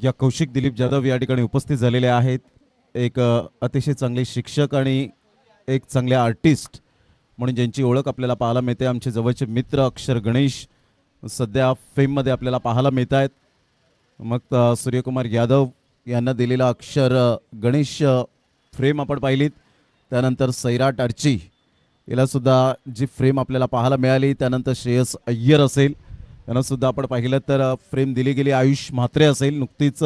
या कौशिक दिलीप जाधव या ठिकाणी उपस्थित झालेले आहेत. एक अतिशय चांगले शिक्षक आणि एक चांगले आर्टिस्ट म्हणून ज्यांची ओळख आपल्याला पाहायला मिळते. आमचे जवळचे मित्र अक्षर गणेश सध्या फेममध्ये आपल्याला पाहायला मिळत आहेत. मग सूर्यकुमार यादव यांना दिलेला अक्षर गणेश फ्रेम आपण पाहिलीत. त्यानंतर सैराट आर्ची याला सुद्धा जी फ्रेम आपल्याला पाहायला मिळाली. त्यानंतर श्रेयस अय्यर असेल, त्यांना सुद्धा आपण पाहिलं तर फ्रेम दिली गेली. आयुष म्हात्रे असेल, नुकतीच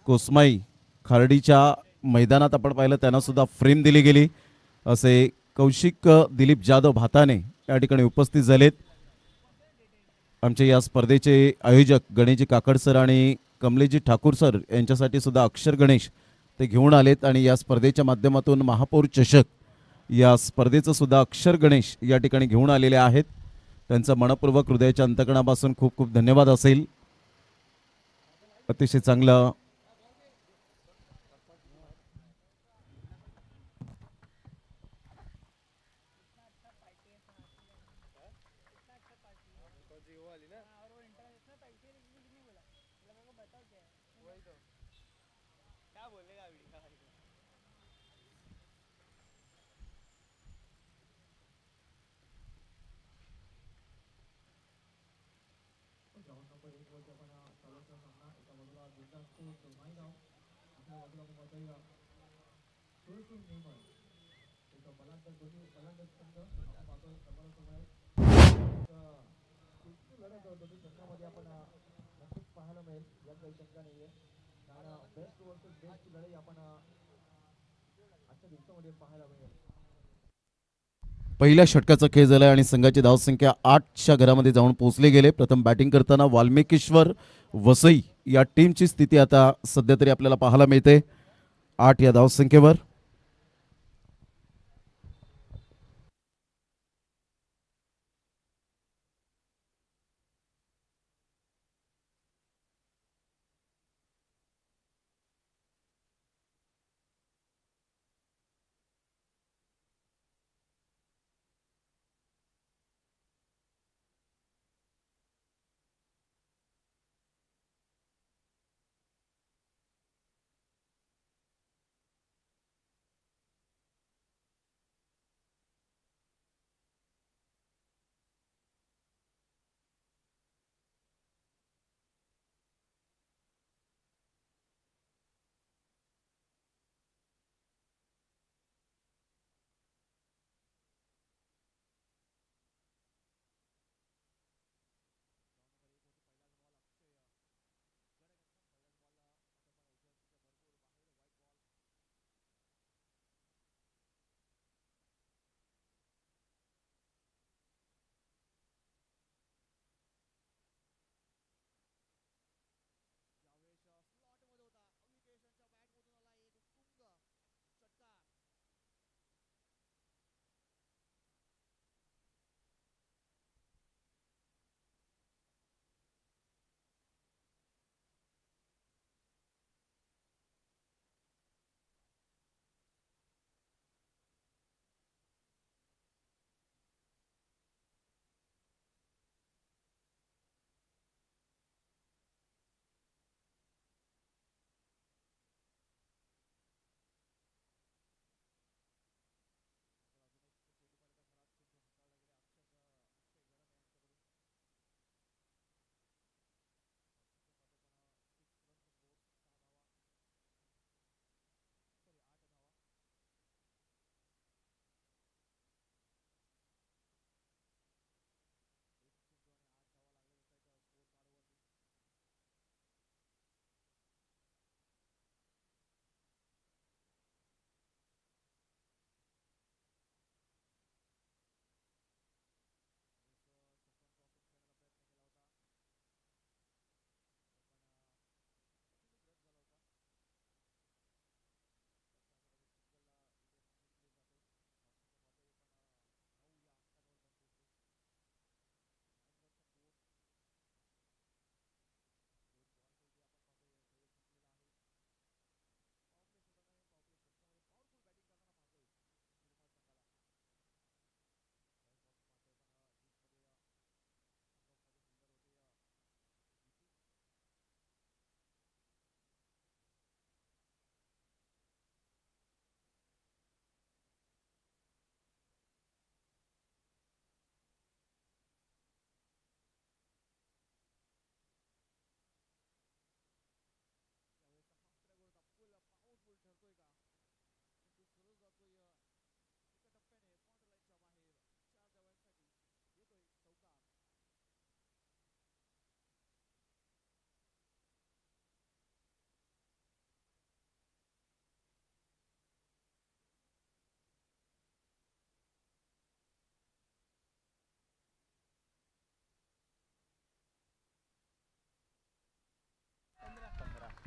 कोसमाई खार्डीच्या मैदानात आपण पाहिलं त्यांना सुद्धा फ्रेम दिली गेली. असे कौशिक दिलीप जाधव भाताने या ठिकाणी उपस्थित झालेत. आमचे या स्पर्धेचे आयोजक गणेशजी काकड सर आणि कमलेशजी ठाकूर सर यांच्यासाठी सुद्धा अक्षर गणेश ते घेऊन आलेत आणि या स्पर्धेच्या माध्यमातून महापौर चषक या स्पर्धेचं सुद्धा अक्षर गणेश या ठिकाणी घेऊन आलेले आहेत. त्यांचा मनपूर्वक हृदयाच्या अंतकणापासून खूप खूप धन्यवाद असेल. अतिशय चांगलं पहिल्या षटकाचा खेळ झाला आणि संघाची धावसंख्या 8च्या घरामध्ये जाऊन पोहोचले गेले. प्रथम बॅटिंग करताना वाल्मिकेश्वर वसई या टीमची स्थिती आता सध्या तरी आपल्याला पाहायला मिळते 8 या धावसंख्येवर.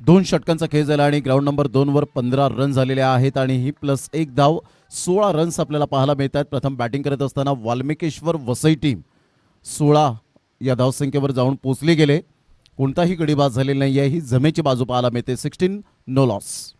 दोन षटकांचा खेळ झाला आणि ग्राउंड नंबर 2 वर 15 रन झालेले आहेत आणि ही प्लस एक धाव 16 रन्स आपल्याला पाहायला मिळतात. प्रथम बॅटिंग करत असताना वाल्मिकेश्वर वसई टीम 16 या धावसंख्येवर जाऊन पोचली गेले. कोणताही गडी बाद झालेला नाही आहे. ही जमेची बाजू पाहायला मिळते. 16 नो लॉस.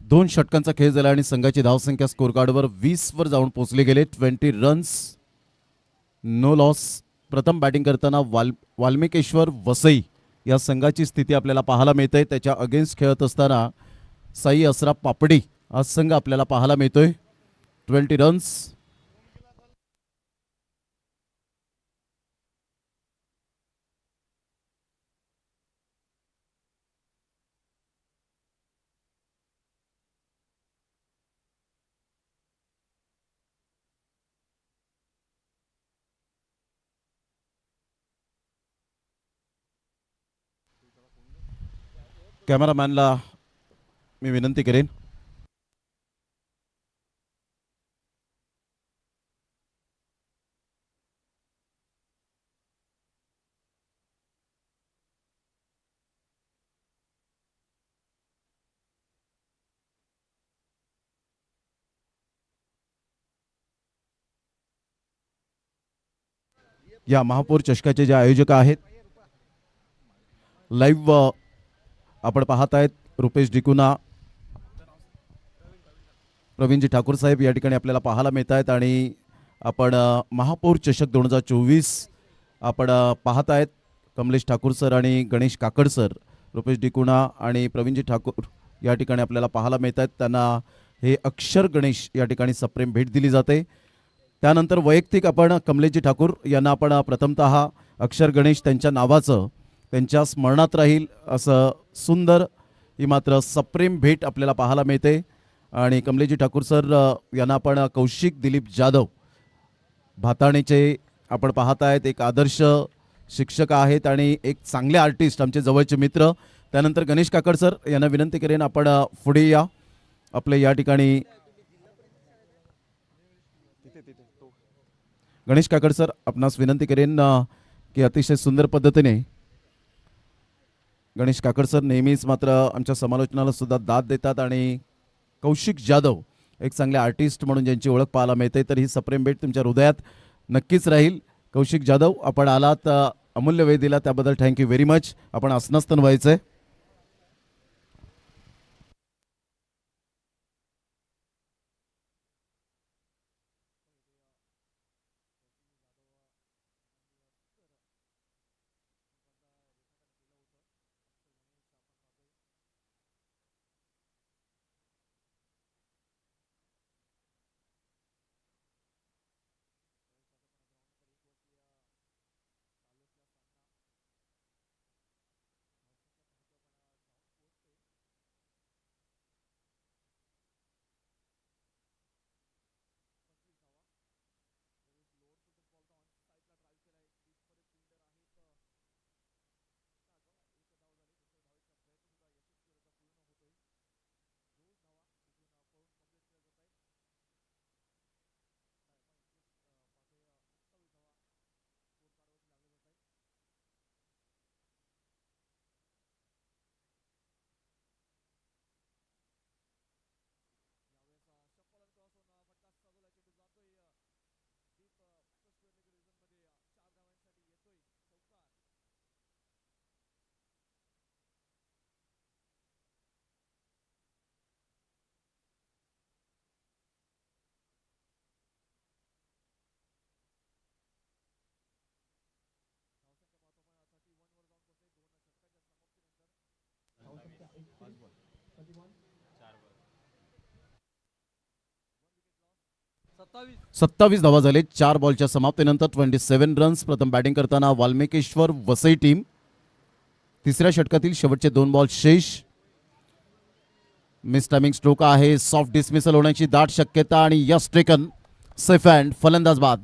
2 षटकांचा खेळ झाला आणि संघाची धावसंख्या स्कोर कार्डवर 20 वर जाऊन पोहोचले गेले. 20 रन्स नो लॉस. प्रथम बॅटिंग करताना वाल्मिकेश्वर वसई या संघाची स्थिती आपल्याला पाहायला मिळते. त्याच्या अगेन्स्ट खेळत असताना साई असरा पापडी हा संघ आपल्याला पाहायला मिळतोय. 20 रन्स. कॅमेरामॅनला मी विनंती करेन. या महापौर चषकाचे जे आयोजक आहेत लाईव्ह आपण पाहत आहेत रुपेश डिकुना, प्रवीणजी ठाकूर साहेब या ठिकाणी आपल्याला पाहायला मिळत आहेत आणि आपण महापौर चषक 2024 आपण पाहत आहेत. कमलेश ठाकूर सर आणि गणेश काकड सर, रुपेश डिकुना आणि प्रवीणजी ठाकूर या ठिकाणी आपल्याला पाहायला मिळत आहेत. त्यांना हे अक्षर गणेश या ठिकाणी सप्रेम भेट दिली जाते. त्यानंतर वैयक्तिक आपण कमलेशजी ठाकूर यांना आपण प्रथमतः अक्षर गणेश त्यांच्या नावाचं त्यांच्या स्मरणात राहील असं सुंदर ही मात्र सप्रेम भेट आपल्याला पाहायला मिळते. आणि कमलेशजी ठाकूर सर यांना आपण कौशिक दिलीप जाधव भाताणेचे आपण पाहत आहेत. एक आदर्श शिक्षक आहेत आणि एक चांगले आर्टिस्ट, आमचे जवळचे मित्र. त्यानंतर गणेश काकड सर यांना विनंती करेन आपण पुढे या. आपले या ठिकाणी गणेश काकड सर आपणास विनंती करेन की अतिशय सुंदर पद्धतीने गणेश काकड सर नेहमीच मात्र आमच्या समालोचनाला सुद्धा दाद देतात आणि कौशिक जाधव एक चांगले आर्टिस्ट म्हणून ज्यांची ओळख पाहायला मिळते. तर ही सप्रेम भेट तुमच्या हृदयात नक्कीच राहील. कौशिक जाधव आपण आलात, अमूल्य वेळ दिला त्याबद्दल थँक्यू व्हेरी मच. आपण आसनस्थान व्हायचंय. सत्तावीस धावा झाले 4 बॉलच्या समाप्तीनंतर 27 रन्स. प्रथम बॅटिंग करताना वाल्मिकेश्वर वसई टीम. तिसऱ्या षटकातील शेवटचे 2 बॉल शेष. मिस टायमिंग स्ट्रोक आहे. सॉफ्ट डिसमिसल होण्याची दाट शक्यता आणि यस टेकन. Safe hand. फलंदाज बाद.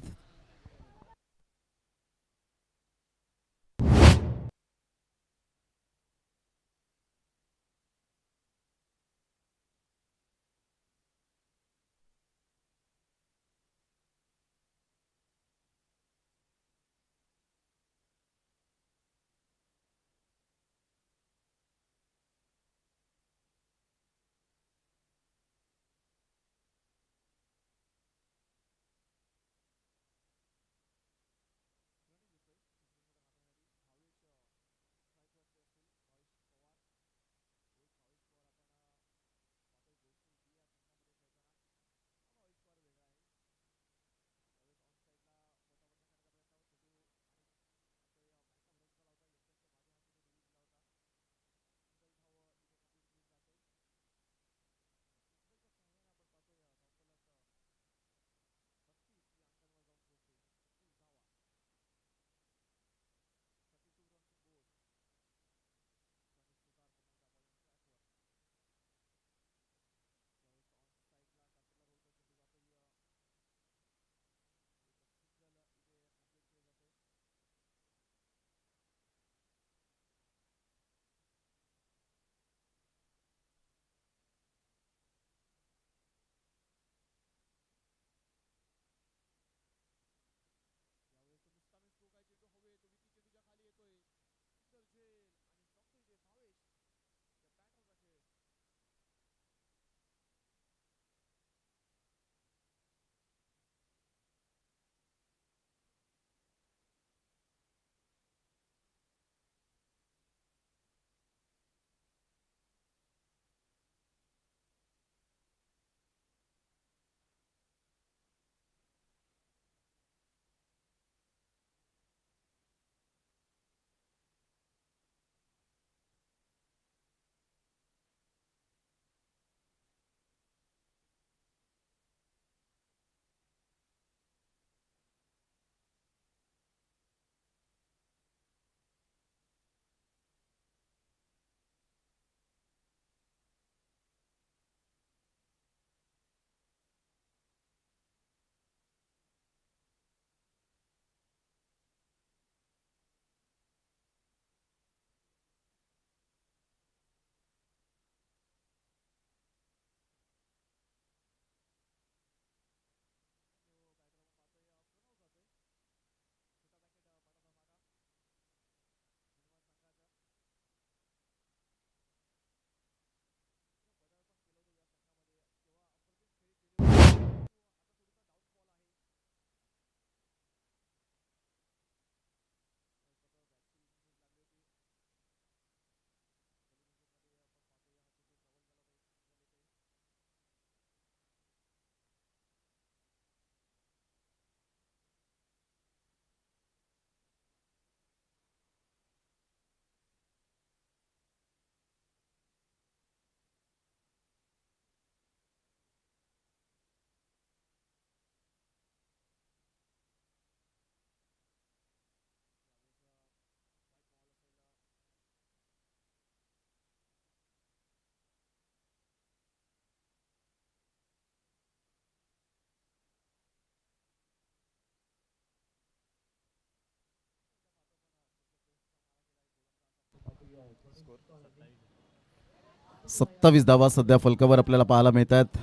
सत्तावीस धावा सध्या फलकावर आपल्याला पाहायला मिळतात.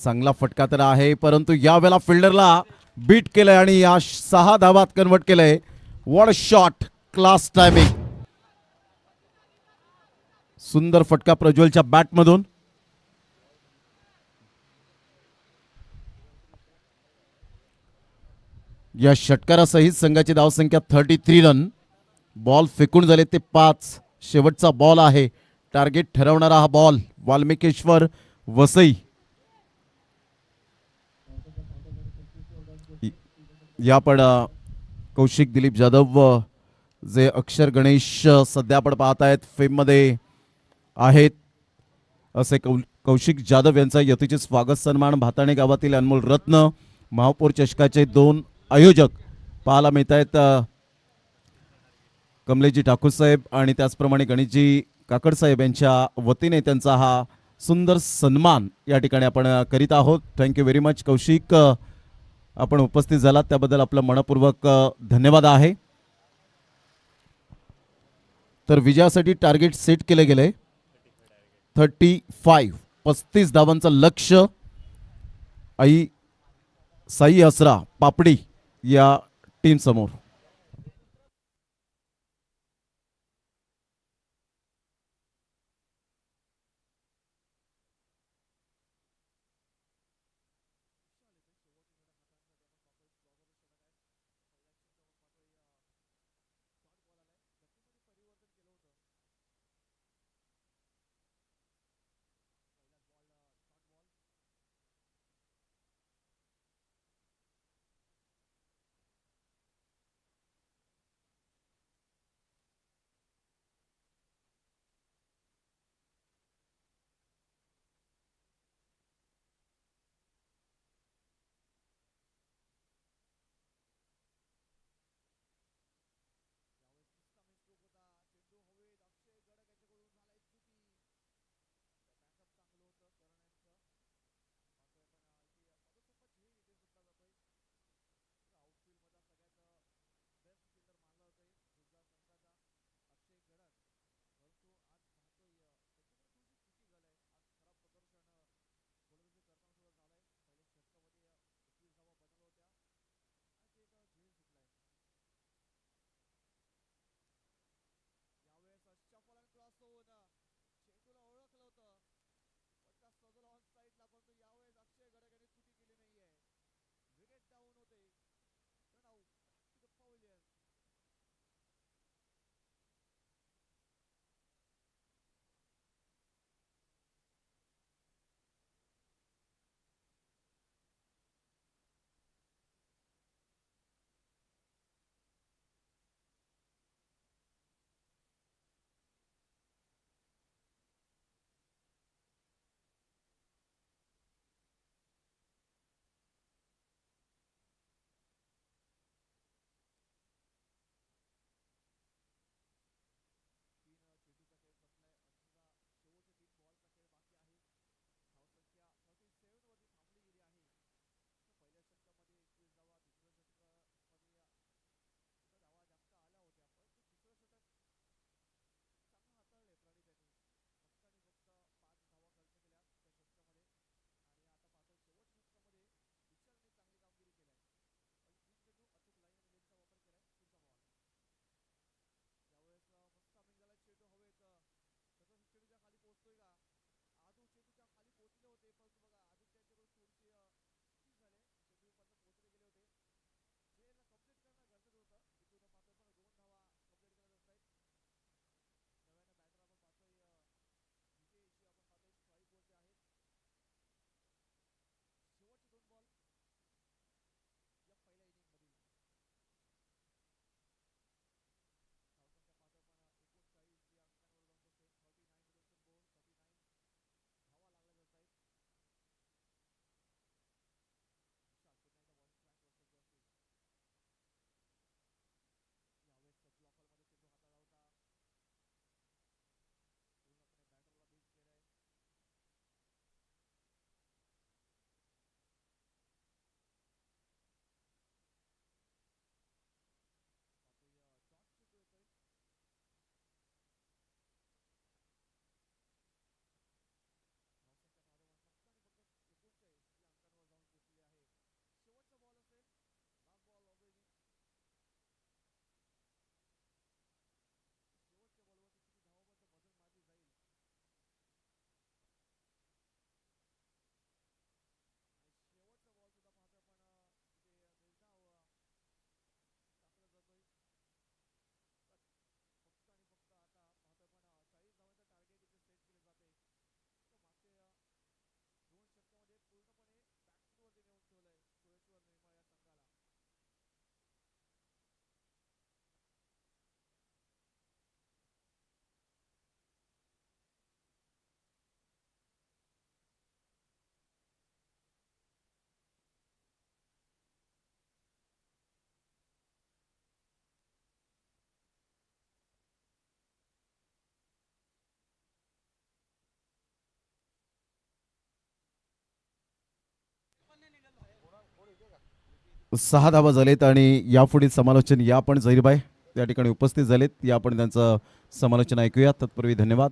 चांगला फटका तर आहे, परंतु यावेळेला फिल्डरला बीट केलंय आणि या 6 धावात कन्वर्ट केलंय. What a shot. Class timing. सुंदर फटका प्रज्वलच्या बॅट मधून. या षटकारासहित संघाची धावसंख्या 33 रन. बॉल फेकून झाले ते 5. शेवटचा बॉल आहे. टार्गेट ठरवणारा हा बॉल. वाल्मिकेश्वर वसई. या पण कौशिक दिलीप जाधव जे अक्षर गणेश सध्या आपण पाहत आहेत फेम मध्ये आहेत असे कौशिक जाधव यांचा यथोचित स्वागत सन्मान. भाताणे गावातील अनमोल रत्न महापौर चषकाचे 2 आयोजक पाहायला मिळत आहेत. कमलेशजी ठाकूर साहेब आणि त्याचप्रमाणे गणेशजी काकड साहेब यांच्या वतीने त्यांचा हा सुंदर सन्मान या ठिकाणी आपण करीत आहोत. थँक्यू व्हेरी मच कौशिक, आपण उपस्थित झालात त्याबद्दल आपलं मनपूर्वक धन्यवाद आहे. तर विजयासाठी टार्गेट सेट केले गेले 35 धावांचं लक्ष्य साई असरा पापडी या टीम समोर. 6 धावा झालेत आणि यापुढील समालोचन या पण झहीरबाई त्या ठिकाणी उपस्थित झालेत. या आपण त्यांचं समालोचन ऐकूया. तत्पूर्वी धन्यवाद.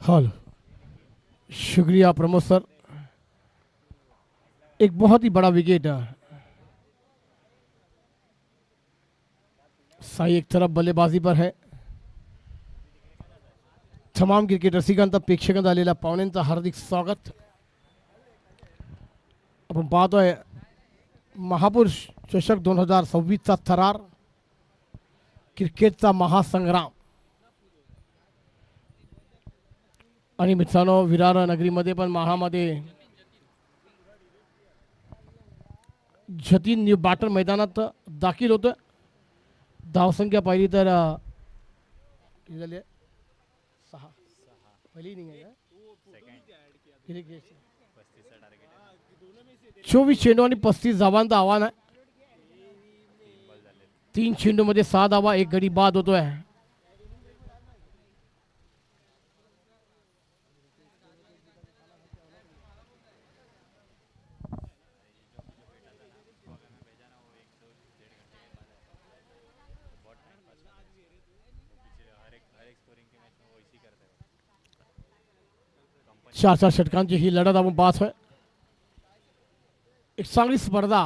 हेलो, शुक्रिया प्रमोद सर। एक बहुत ही बड़ा विकेट साई एक तरफ बल्लेबाजी पर है। तमाम क्रिकेट रसिकांचा प्रेक्षकांचा आलेल्या पाहुण्यांचं हार्दिक स्वागत। आपण पाहतोय महापुरुष चषक 2026चा थरार, क्रिकेटचा महासंग्राम। आणि मित्रांनो, विरार नगरीमध्ये पण महामध्ये जतीन न्यू बॅटर मैदानात दाखल होतं। धावसंख्या पाहिली तर किती झाली आहे? 6 पहिली इनिंग आहे 24 चेंडू आणि 35 धावांचं आव्हान आहे। 3 चेंडूमध्ये 6 धावा, एक गडी बाद होतोय। चार षटकांची ही लढत आपण पाहतोय। एक चांगली स्पर्धा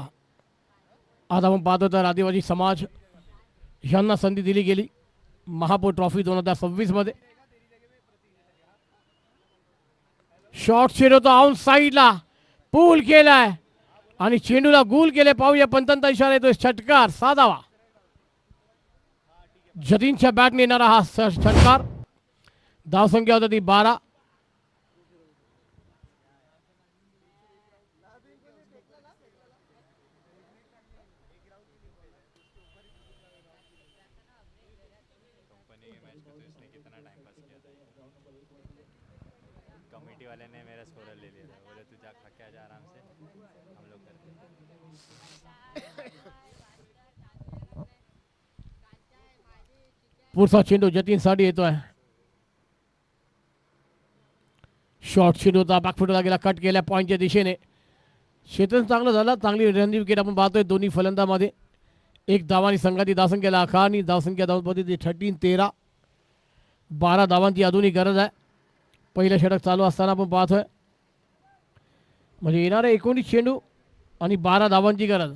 आज आपण पाहतो तर आदिवासी समाज यांना संधी दिली गेली महापौर ट्रॉफी 2026 मध्ये। शॉर्ट चेंडू तो आउट साईडला पूल केलाय आणि चेंडूला गुल केले। पाहूया पंतांचा इशारा येतोय, षटकार, 6 धावा। जतीनच्या बॅटने येणारा हा षटकार। धावसंख्या होती 12। कमेटी वाले ने मेरा स्कोरर ले लिया था, बोले तू जा खा के आ जा आराम से, हम लोग करते हैं। पुढचा चेंडू जतीनसाठी येतोय। शॉर्ट चेंडू होता, बॅकफुटला गेला, कट केल्या पॉईंटच्या दिशेने। क्षेत्र चांगलं झालं, चांगली रणजी विकेट आपण पाहतोय दोन्ही फलंदामध्ये। एक धावांनी संघाची धावसंख्येला 11 आणि धावसंख्या धावपद्धती 13 12 धावांची अजूनही गरज आहे। पहिलं षटक चालू असताना आपण पाहतोय म्हणजे येणारे 19 चेंडू आणि 12 धावांची गरज।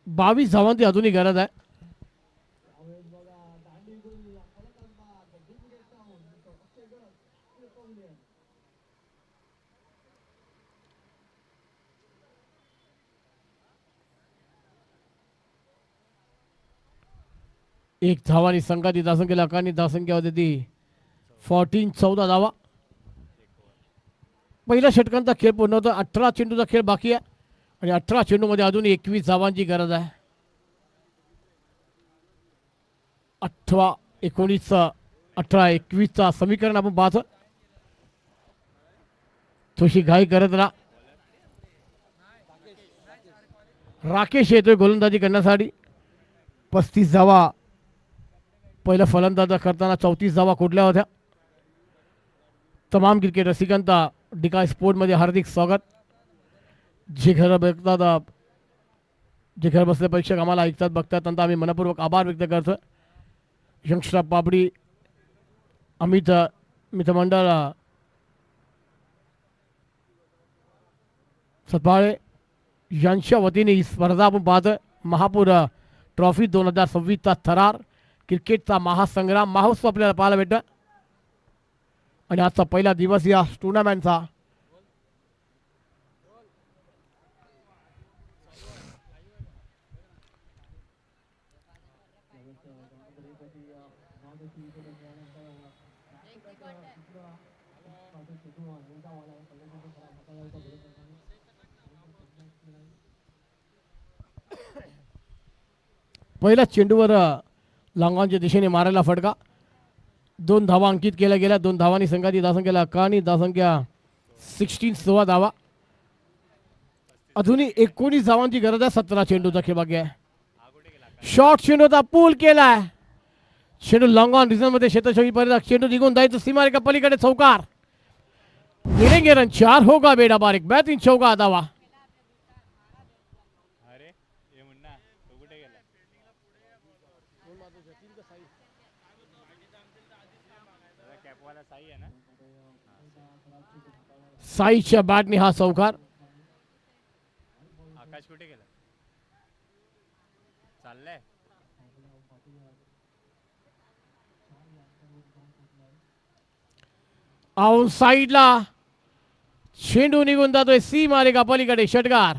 बावीस धावांची अजूनही गरज आहे। एक धावानी संघाची धावसंख्येला अकानी धावसंख्या होती ती 14 धावा। पहिल्या षटकांचा खेळ पूर्ण होता। 18 चेंडूचा खेळ बाकी आहे आणि 18 चेंडूमध्ये अजून 21 धावांची गरज आहे। 18 19 18 21चा समीकरण आपण पाहतो। थोडीशी घाई करत राहा। राकेश येतोय गोलंदाजी करण्यासाठी। 35 धावा पहिला फलंदाज करताना 34 धावा कुठल्या होत्या। तमाम क्रिकेट रसिकांचा डिका स्पोर्टमध्ये हार्दिक स्वागत। जे घर बघतात, जे घर बसले प्रेक्षक आम्हाला ऐकतात बघतात त्यांचा आम्ही मनपूर्वक आभार व्यक्त करतो। यंगस्टर पापडी, अमित मित्रमंडळ सतबाळे, यांच्या वतीने ही स्पर्धा आपण पाहतोय. महापूर ट्रॉफी 2026चा थरार क्रिकेटचा महासंग्राम महोत्सव आपल्याला पाहायला भेटतोय. आणि आजचा पहिला दिवस या टुर्नामेंटचा. पहिल्या चेंडूवर लांगांच्या दिशेने मारायला फटका. 2 धावा अंकित केल्या गेल्या. 2 धावांनी संघाची धावसंख्येला आणि धावसंख्या 16 धावा. अजूनही 19 धावांची गरज आहे. 17 चेंडूचा खेळबाकी आहे. शॉर्ट चेंडूचा पूल केलाय. चेंडू लॉंग ऑन रिझन मध्ये क्षेत्रशैलीपर्यंत चेंडू निघून जायचं सीमारेखा पलीकडे चौकार. मिलेंगे रन 4 होगा बेड़ा बारीक. बेहतरीन चौका धावा. अरे ये मुन्ना तो कुठे गेला? कॅपवाला साई आहे ना? साईच्या बॅटने हा चौकार. आकाश कुठे गेला? चाललाय आउट साईडला चेंडू निघून जातोय सीमारेखा पलीकडे. षटकार.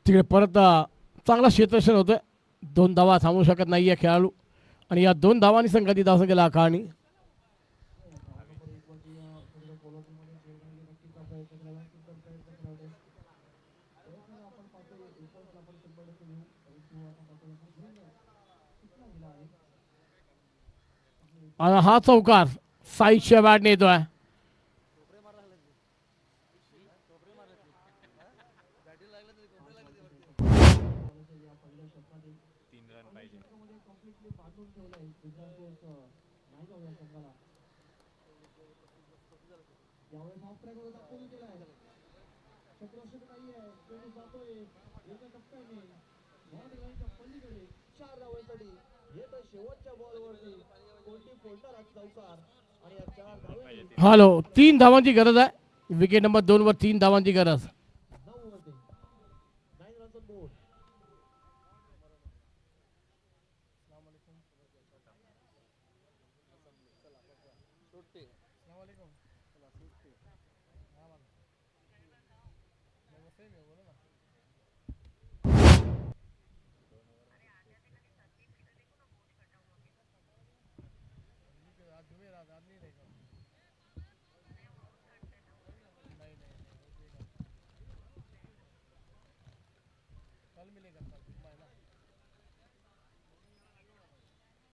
तिकडे परत चांगला क्षेत्ररक्षण होतोय. 2 धावा थांबवू शकत नाहीये खेळाडू. आणि या 2 धावांनी संघाची धावसंख्येला आखाणी. आणि हा चौकार साईच्या बॅटने येतोय. 3 रन पाहिजे. हॅलो 3 धावांची गरज आहे. विकेट नंबर 2 वर 3 धावांची गरज.